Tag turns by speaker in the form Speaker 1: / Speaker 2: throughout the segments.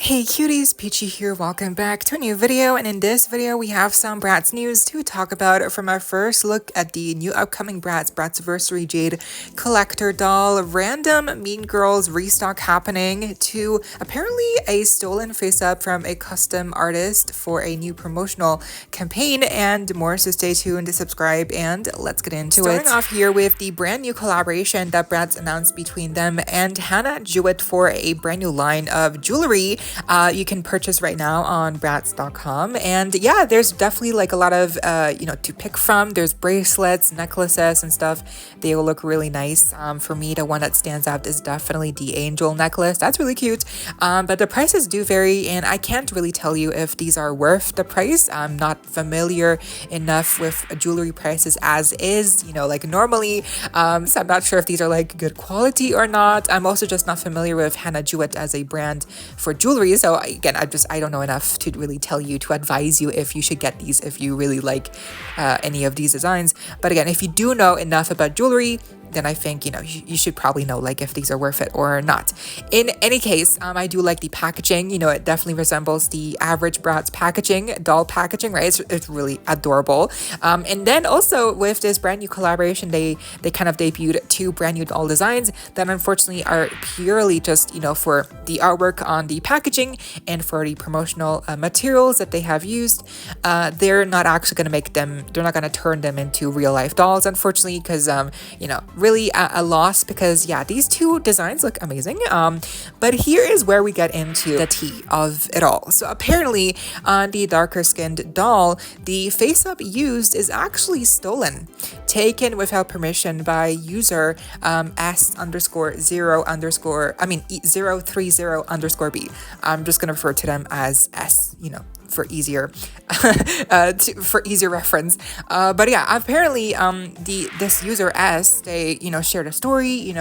Speaker 1: Hey cuties, PeachY here, welcome back to a new video, and in this video we have some Bratz news to talk about. From our first look at the new upcoming Bratzaversary Jade collector doll, random Mean Girls restock happening, to apparently a stolen face-up from a custom artist for a new promotional campaign, and more, so stay tuned, subscribe, and let's get into it. Starting off here with the brand new collaboration that Bratz announced between them and Hannah Jewett for a brand new line of jewelry. You can purchase right now on Bratz.com, and yeah, there's definitely like a lot of to pick from. There's bracelets, necklaces, and stuff. They will look really nice. For me, the one that stands out is definitely the angel necklace. That's really cute, but the prices do vary, and I can't really tell you if these are worth the price. I'm not familiar enough with jewelry prices as is, like normally, so I'm not sure if these are like good quality or not. I'm also just not familiar with Hannah Jewett as a brand for jewelry. So again, I don't know enough to really tell you, to advise you if you should get these, if you really like any of these designs. But again, if you do know enough about jewelry, then I think, you should probably know like if these are worth it or not. In any case, I do like the packaging. It definitely resembles the average Bratz packaging, doll packaging, right? It's really adorable. And then also with this brand new collaboration, they kind of debuted two brand new doll designs that unfortunately are purely just, for the artwork on the packaging and for the promotional materials that they have used. They're not actually going to they're not going to turn them into real life dolls, unfortunately, because, really a loss, because yeah, these two designs look amazing. But here is where we get into the tea of it all. So apparently on the darker skinned doll, the face up used is actually stolen, taken without permission by user S_030_B. I'm just gonna refer to them as S, for easier for easier reference. But yeah, apparently this user S, they shared a story,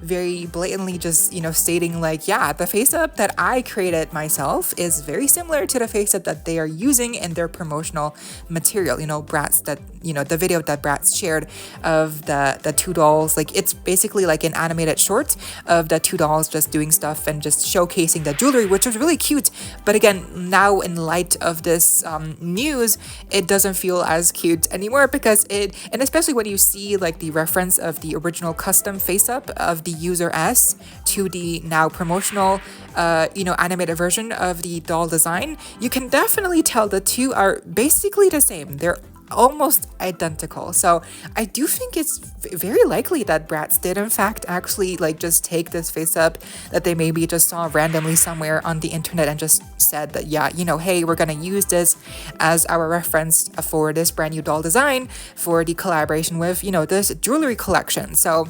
Speaker 1: very blatantly just stating like, yeah, the face up that I created myself is very similar to the face up that they are using in their promotional material. Bratz, that the video that Bratz shared of the two dolls, like it's basically like an animated short of the two dolls just doing stuff and just showcasing the jewelry, which was really cute. But again, now in light of this news, it doesn't feel as cute anymore, because and especially when you see like the reference of the original custom face up of the user S to the now promotional animated version of the doll design, you can definitely tell the two are basically the same. They're almost identical. So I do think it's very likely that Bratz did in fact actually like just take this face up that they maybe just saw randomly somewhere on the internet and just said that, yeah, hey, we're gonna use this as our reference for this brand new doll design for the collaboration with this jewelry collection. So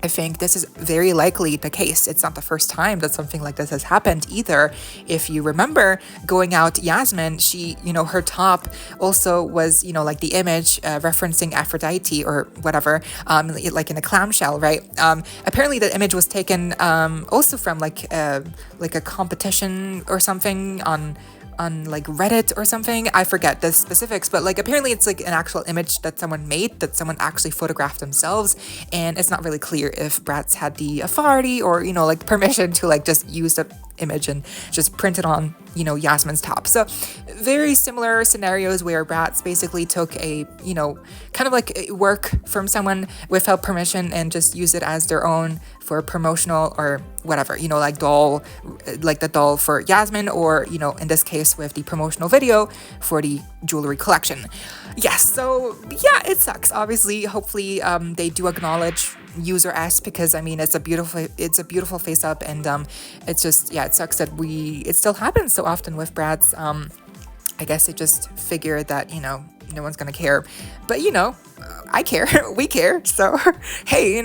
Speaker 1: I think this is very likely the case. It's not the first time that something like this has happened either. If you remember going out, Yasmin, she, her top also was, like the image referencing Aphrodite or whatever, like in a clamshell, right? Apparently the image was taken also from like a competition or something on like Reddit or something. I forget the specifics, but like apparently it's like an actual image that someone made, that someone actually photographed themselves, and it's not really clear if Bratz had the authority or like permission to like just use the image and just print it on Yasmin's top. So very similar scenarios where Bratz basically took a kind of like work from someone without permission and just use it as their own for promotional or whatever, like doll, like the doll for Yasmin, or in this case with the promotional video for the jewelry collection. Yes, so yeah, it sucks. Obviously, hopefully they do acknowledge user S, because it's a beautiful face up, and it's just, yeah, it sucks that it still happens so often with Bratz. I guess they just figured that no one's gonna care, but I care. We care. So hey,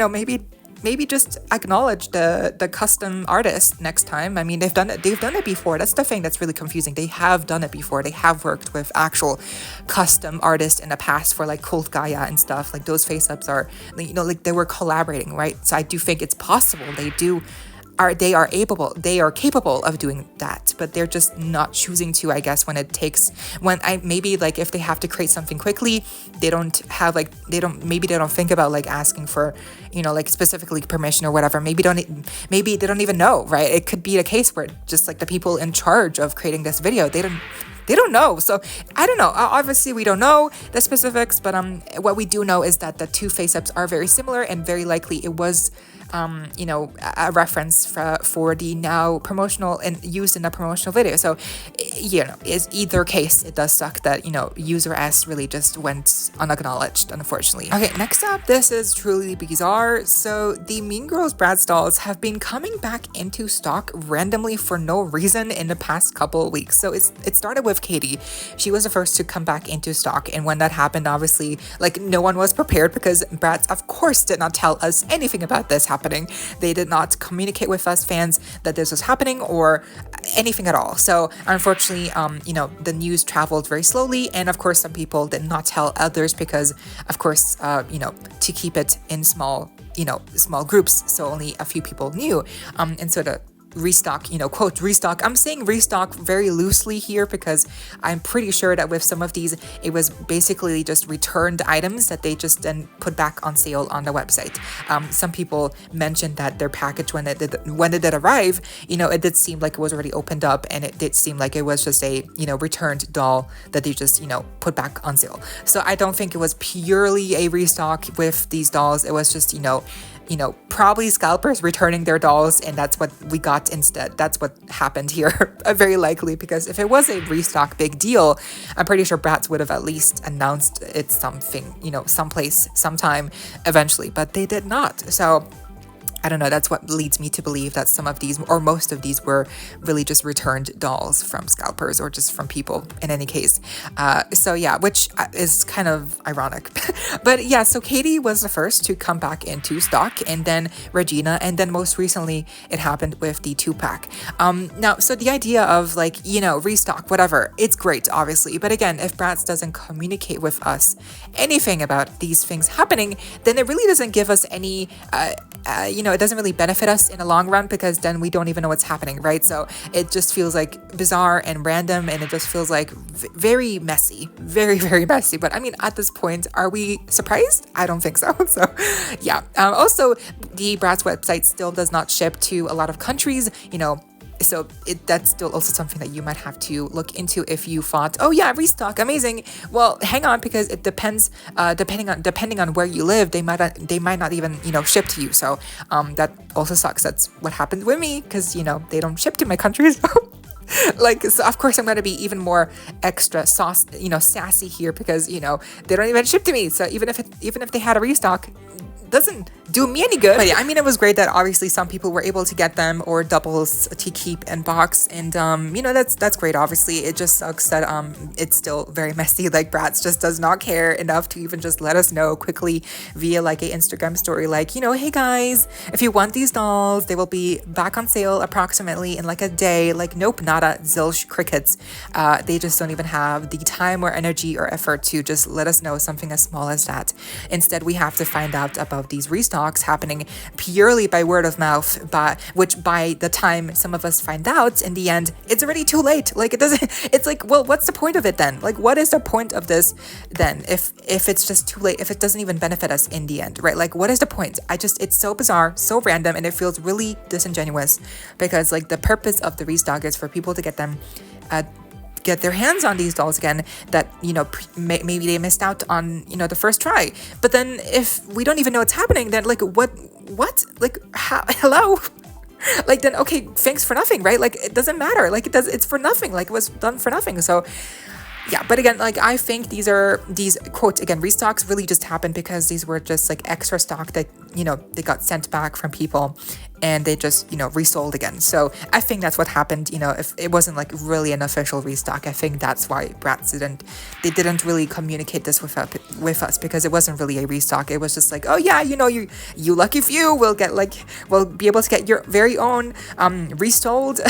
Speaker 1: maybe just acknowledge the custom artist next time. They've done it before. That's the thing that's really confusing. They have done it before. They have worked with actual custom artists in the past for like Cult Gaia and stuff. Like those face ups are, like they were collaborating, right? So I do think it's possible they do they are capable of doing that, but they're just not choosing to, I guess, maybe like if they have to create something quickly, they don't think about like asking for, like specifically permission or whatever. Maybe they don't even know, right? It could be a case where just like the people in charge of creating this video, they don't know. So I don't know. Obviously, we don't know the specifics, but what we do know is that the two face-ups are very similar, and very likely it was a reference for the now promotional and used in the promotional video. So, is either case, it does suck that, user S really just went unacknowledged, unfortunately. Okay, next up, this is truly bizarre. So the Mean Girls Bratz dolls have been coming back into stock randomly for no reason in the past couple of weeks. So it started with Katie. She was the first to come back into stock, and when that happened, obviously, like, no one was prepared because Bratz, of course, did not tell us anything about this happening. They did not communicate with us fans that this was happening or anything at all. So unfortunately, the news traveled very slowly, and of course some people did not tell others because, of course, to keep it in small groups, so only a few people knew. And so the Restock, quote Restock. I'm saying Restock very loosely here because I'm pretty sure that with some of these, it was basically just returned items that they just then put back on sale on the website. Some people mentioned that their package when it did arrive, it did seem like it was already opened up, and it did seem like it was just a returned doll that they just put back on sale. So I don't think it was purely a restock with these dolls. It was just probably scalpers returning their dolls, and that's what we got instead. That's what happened here, very likely, because if it was a restock big deal, I'm pretty sure Bratz would have at least announced it someplace, sometime, eventually, but they did not. So I don't know, that's what leads me to believe that some of these, or most of these, were really just returned dolls from scalpers or just from people in any case. So yeah, which is kind of ironic. But yeah, so Katie was the first to come back into stock, and then Regina, and then most recently it happened with the 2-pack. Now, so the idea of restock, whatever, it's great, obviously. But again, if Bratz doesn't communicate with us anything about these things happening, then it really doesn't give us any, it doesn't really benefit us in the long run, because then we don't even know what's happening, right? So it just feels like bizarre and random, and it just feels like very messy, very, very messy. But I mean, at this point, are we surprised? I don't think so. So yeah. Also, the Bratz website still does not ship to a lot of countries, so that's still also something that you might have to look into if you thought, oh yeah, restock, amazing. Well, hang on, because it depends. Depending on where you live, they might not even ship to you. So that also sucks. That's what happened with me, because they don't ship to my country. So of course I'm gonna be even more extra sassy here, because they don't even ship to me. So even if they had a restock, doesn't do me any good. But yeah, I mean, it was great that obviously some people were able to get them, or doubles to keep in box, and that's great. Obviously, it just sucks that it's still very messy. Like, Bratz just does not care enough to even just let us know quickly via like a Instagram story, like, hey guys, if you want these dolls, they will be back on sale approximately in like a day. Like, nope, nada, zilch, crickets. They just don't even have the time or energy or effort to just let us know something as small as that. Instead, we have to find out about these restocks happening purely by word of mouth, which by the time some of us find out, in the end, it's already too late. Like, it's like, well, what's the point of it then? Like, what is the point of this then, if it's just too late, if it doesn't even benefit us in the end, right? Like, what is the point? It's so bizarre, so random, and it feels really disingenuous, because like the purpose of the restock is for people to get their hands on these dolls again that maybe they missed out on the first try. But then if we don't even know what's happening, then like what like hello like, then okay, thanks for nothing, right? Like, it doesn't matter, like it's for nothing, like it was done for nothing. So yeah, but again, like, I think these quote again restocks really just happened because these were just like extra stock that they got sent back from people, and they just resold again. So I think that's what happened. If it wasn't like really an official restock, I think that's why Bratz didn't really communicate this with us, because it wasn't really a restock. It was just like, oh yeah, you lucky few will be able to get your very own resold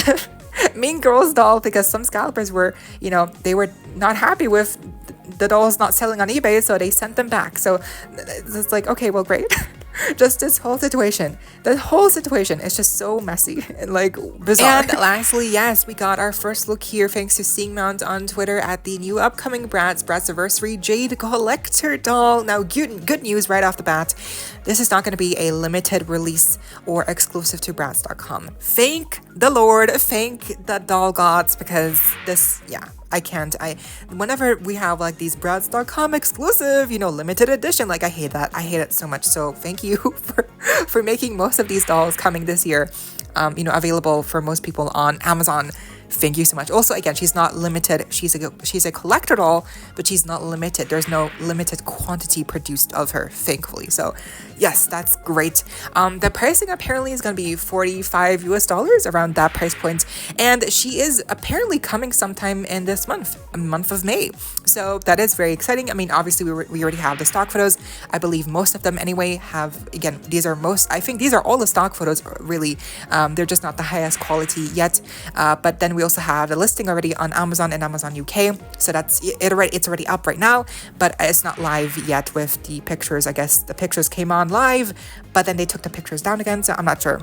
Speaker 1: Mean Girls doll, because some scalpers were they were not happy with the dolls not selling on eBay, so they sent them back. So it's like, okay, well, great. Just this whole situation. The whole situation is just so messy and like bizarre. And lastly, yes, we got our first look here thanks to seeing Mount on Twitter at the new upcoming Bratzaversary Jade collector doll. Now, good news right off the bat. This is not going to be a limited release or exclusive to Bratz.com. Thank the Lord, thank the doll gods, because this, yeah, whenever we have like these Bratz.com exclusive, limited edition, like I hate that. I hate it so much. So thank you for making most of these dolls coming this year, available for most people on Amazon. Thank you so much. Also, again, she's not limited. She's a collector doll, but she's not limited. There's no limited quantity produced of her, thankfully. So yes, that's great. The pricing apparently is going to be $45 around that price point. And she is apparently coming sometime in this month of May. So that is very exciting. I mean, obviously we already have the stock photos. I believe most of them anyway have, again, I think these are all the stock photos really. They're just not the highest quality yet. But then we also have the listing already on Amazon and Amazon UK. So it's already up right now, but it's not live yet with the pictures. I guess the pictures came on live, but then they took the pictures down again. So I'm not sure.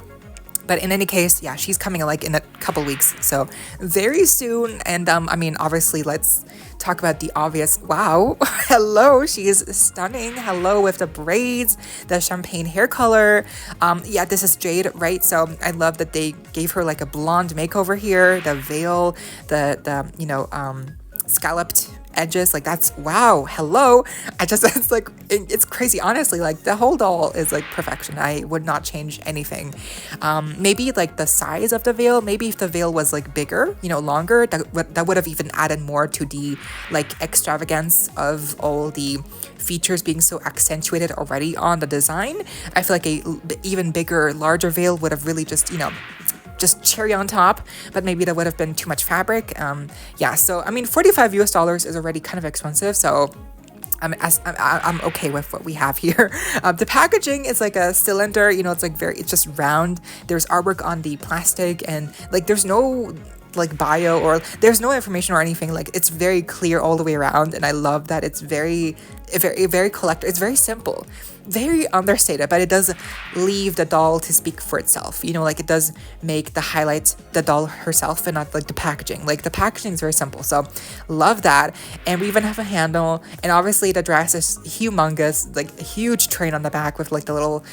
Speaker 1: But in any case, yeah, she's coming like in a couple weeks. So very soon. And I mean, obviously, let's talk about the obvious. Wow. Hello. She is stunning. Hello with the braids, the champagne hair color. Yeah, this is Jade, right? So I love that they gave her like a blonde makeover here. The veil, the scalloped edges, like that's wow. Hello. It's crazy, honestly. Like the whole doll is like perfection. I would not change anything. Maybe like the size of the veil, maybe if the veil was like bigger, longer, that would have even added more to the like extravagance of all the features being so accentuated already on the design. I feel like a even bigger, larger veil would have really just cherry on top, but maybe that would have been too much fabric. Yeah, so I mean, $45 is already kind of expensive, so I'm okay with what we have here. The packaging is like a cylinder, it's just round. There's artwork on the plastic, and like there's no like bio or there's no information or anything. Like it's very clear all the way around, and I love that it's very collector. It's very simple, very understated, but it does leave the doll to speak for itself. Like it does make the highlight the doll herself and not like the packaging. Like the packaging is very simple, so love that. And we even have a handle, and obviously the dress is humongous, like a huge train on the back with like the little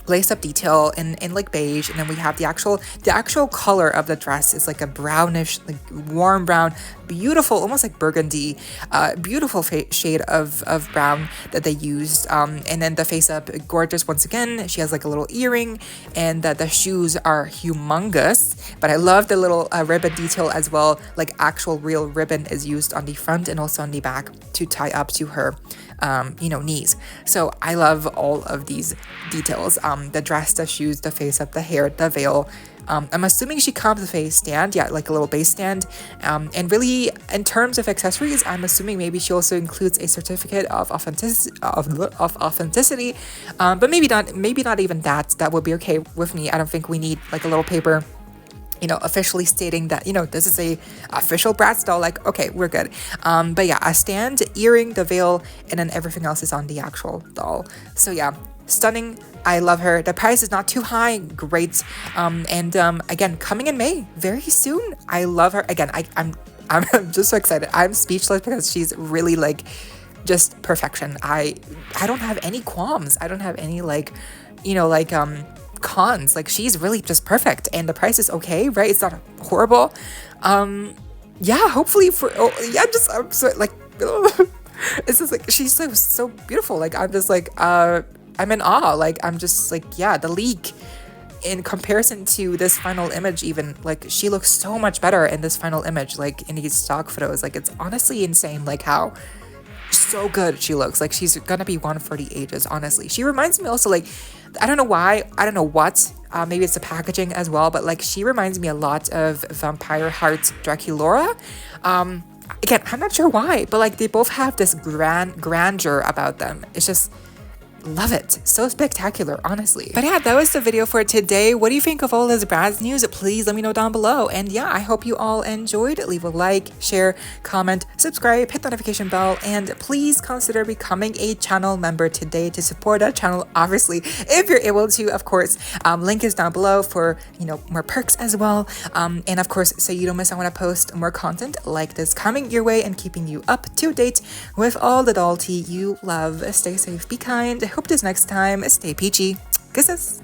Speaker 1: lace up detail in like beige, and then we have the actual color of the dress is like a brownish, like warm brown, beautiful, almost like burgundy, beautiful shade of brown that they used. And then the face up, gorgeous once again. She has like a little earring, and the shoes are humongous, but I love the little ribbon detail as well. Like actual real ribbon is used on the front and also on the back to tie up to her knees. So I love all of these details. The dress, the shoes, the face up, the hair, the veil. I'm assuming she comes with a stand, yeah, like a little base stand. And really, in terms of accessories, I'm assuming maybe she also includes a certificate of authenticity. But maybe not even that. That would be okay with me. I don't think we need like a little paper, officially stating that, this is a official Bratz doll. Like, okay, we're good. But yeah, a stand, earring, the veil, and then everything else is on the actual doll. So yeah, stunning. I love her. The price is not too high. Great. And again, coming in May, very soon. I love her. Again, I'm just so excited. I'm speechless because she's really like just perfection. I don't have any qualms. I don't have any cons. Like she's really just perfect, and the price is okay, right? It's not horrible. Yeah, hopefully I'm so like it's just like she's so beautiful. Like I'm just like I'm in awe. Like I'm just like, yeah, the leak in comparison to this final image, even like she looks so much better in this final image, like in these stock photos. Like it's honestly insane like how so good she looks. Like she's gonna be one for the ages, honestly. She reminds me also, like, I don't know why, I don't know what, maybe it's the packaging as well, but like she reminds me a lot of Vampire Heart Draculaura. Again, I'm not sure why, but like they both have this grandeur about them. It's just love it. So spectacular, honestly. But yeah, that was the video for today. What do you think of all this Bratz news? Please let me know down below. And yeah, I hope you all enjoyed. Leave a like, share, comment, subscribe, hit the notification bell, and please consider becoming a channel member today to support our channel, obviously, if you're able to, of course. Link is down below for, more perks as well. And of course, so you don't miss out when I post more content like this coming your way and keeping you up to date with all the doll tea you love. Stay safe, be kind. I hope this next time. Stay peachy. Kisses.